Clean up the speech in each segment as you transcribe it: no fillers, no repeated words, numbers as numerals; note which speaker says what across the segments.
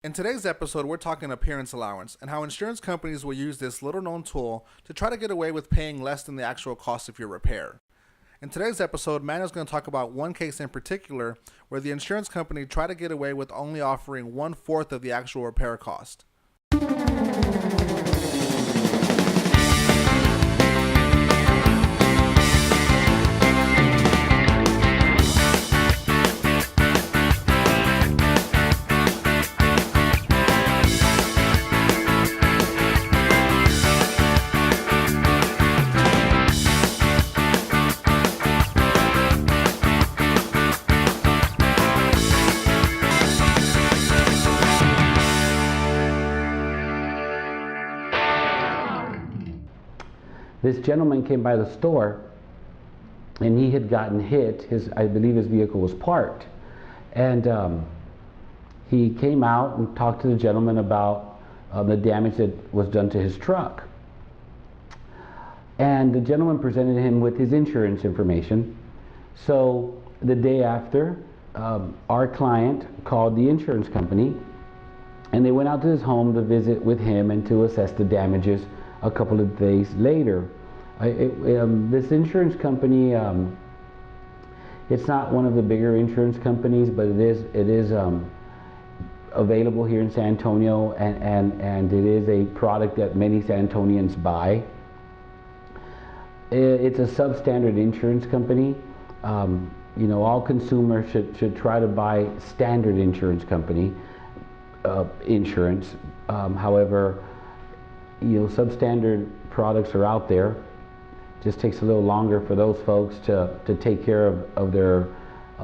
Speaker 1: In today's episode, we're talking appearance allowance and how insurance companies will use this little known tool to try to get away with paying less than the actual cost of your repair. In today's episode, Manuel's going to talk about one case in particular where the insurance company tried to get away with only offering 1/4 of the actual repair cost.
Speaker 2: This gentleman came by the store and he had gotten hit. I believe his vehicle was parked. And he came out and talked to the gentleman about the damage that was done to his truck. And the gentleman presented him with his insurance information. So the day after, our client called the insurance company and they went out to his home to visit with him and to assess the damages a couple of days later. This insurance company, it's not one of the bigger insurance companies, but it is available here in San Antonio, and it is a product that many San Antonians buy. It's a substandard insurance company. All consumers should try to buy standard insurance company insurance. However, substandard products are out there. Just takes a little longer for those folks to take care of their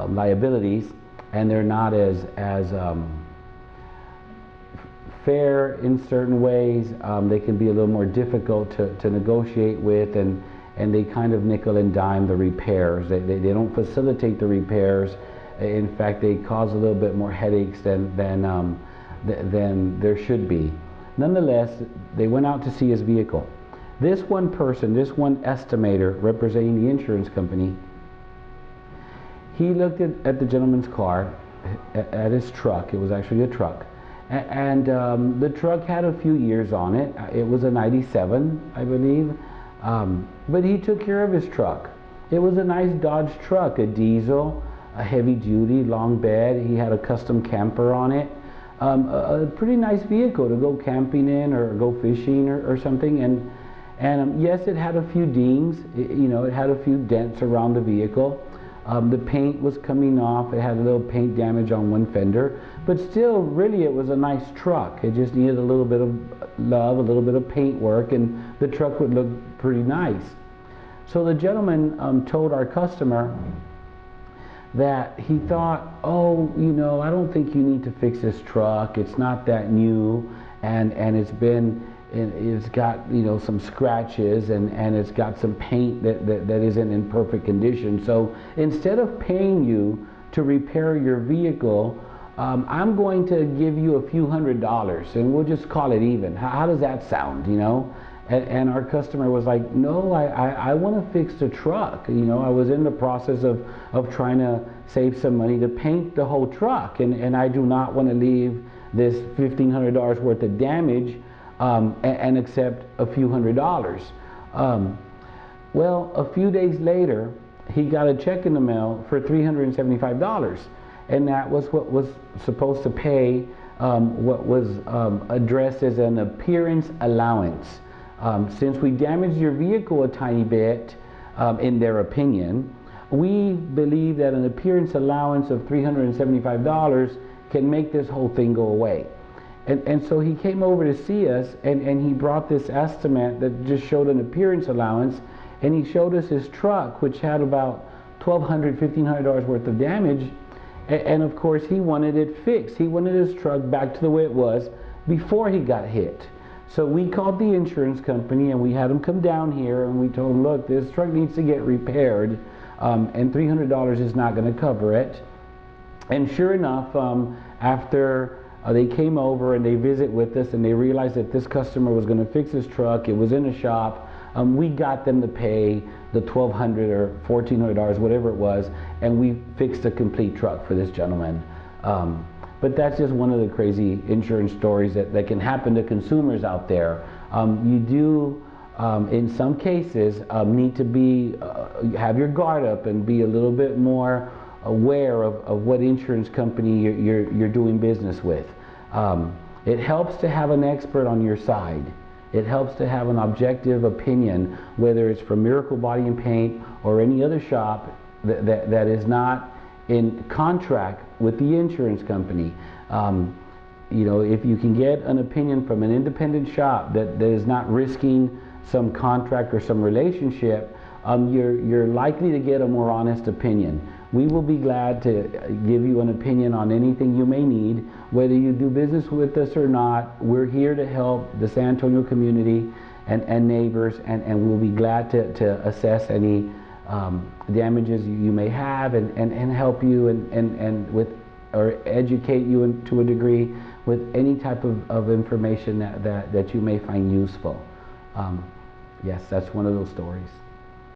Speaker 2: liabilities, and they're not as fair in certain ways. They can be a little more difficult to negotiate with, and they kind of nickel and dime the repairs. They don't facilitate the repairs. In fact, they cause a little bit more headaches than there should be. Nonetheless, they went out to see his vehicle. This one person, this one estimator representing the insurance company, he looked at the gentleman's car, at his truck. It was actually a truck. And the truck had a few years on it. It was a 97, I believe. But he took care of his truck. It was a nice Dodge truck, a diesel, a heavy duty, long bed. He had a custom camper on it. A pretty nice vehicle to go camping in or go fishing or something. And yes, it had a few dings. It had a few dents around the vehicle. The paint was coming off. It had a little paint damage on one fender. But still, really, it was a nice truck. It just needed a little bit of love, a little bit of paint work, and the truck would look pretty nice. So the gentleman told our customer that he thought, I don't think you need to fix this truck. It's not that new, and it's got some scratches, and it's got some paint that isn't in perfect condition. So instead of paying you to repair your vehicle, I'm going to give you a few $100s, and we'll just call it even. How does that sound? And our customer was like, no, I want to fix the truck. I was in the process of trying to save some money to paint the whole truck, and I do not want to leave this $1,500 worth of damage and accept a few $100s. Well, a few days later, he got a check in the mail for $375, and that was what was supposed to pay what was addressed as an appearance allowance. Since we damaged your vehicle a tiny bit, in their opinion, we believe that an appearance allowance of $375 can make this whole thing go away. And so he came over to see us, and he brought this estimate that just showed an appearance allowance, and he showed us his truck, which had about $1,200, $1,500 worth of damage, and of course he wanted it fixed. He wanted his truck back to the way it was before he got hit. So we called the insurance company, and we had them come down here, and we told them, look, this truck needs to get repaired, and $300 is not going to cover it. And sure enough, after they came over and they visit with us, and they realized that this customer was going to fix his truck, it was in a shop, we got them to pay the $1,200 or $1,400, whatever it was, and we fixed a complete truck for this gentleman. But that's just one of the crazy insurance stories that can happen to consumers out there. You do, in some cases, need to be have your guard up and be a little bit more aware of what insurance company you're doing business with. It helps to have an expert on your side. It helps to have an objective opinion, whether it's from Miracle Body and Paint or any other shop that is not in contract with the insurance company. You know, if you can get an opinion from an independent shop that is not risking some contract or some relationship, you're likely to get a more honest opinion. We will be glad to give you an opinion on anything you may need, whether you do business with us or not. We're here to help the San Antonio community and neighbors, and we'll be glad to assess any damages you may have and help you and with, or educate you to a degree with any type of information that you may find useful. Yes, that's one of those stories.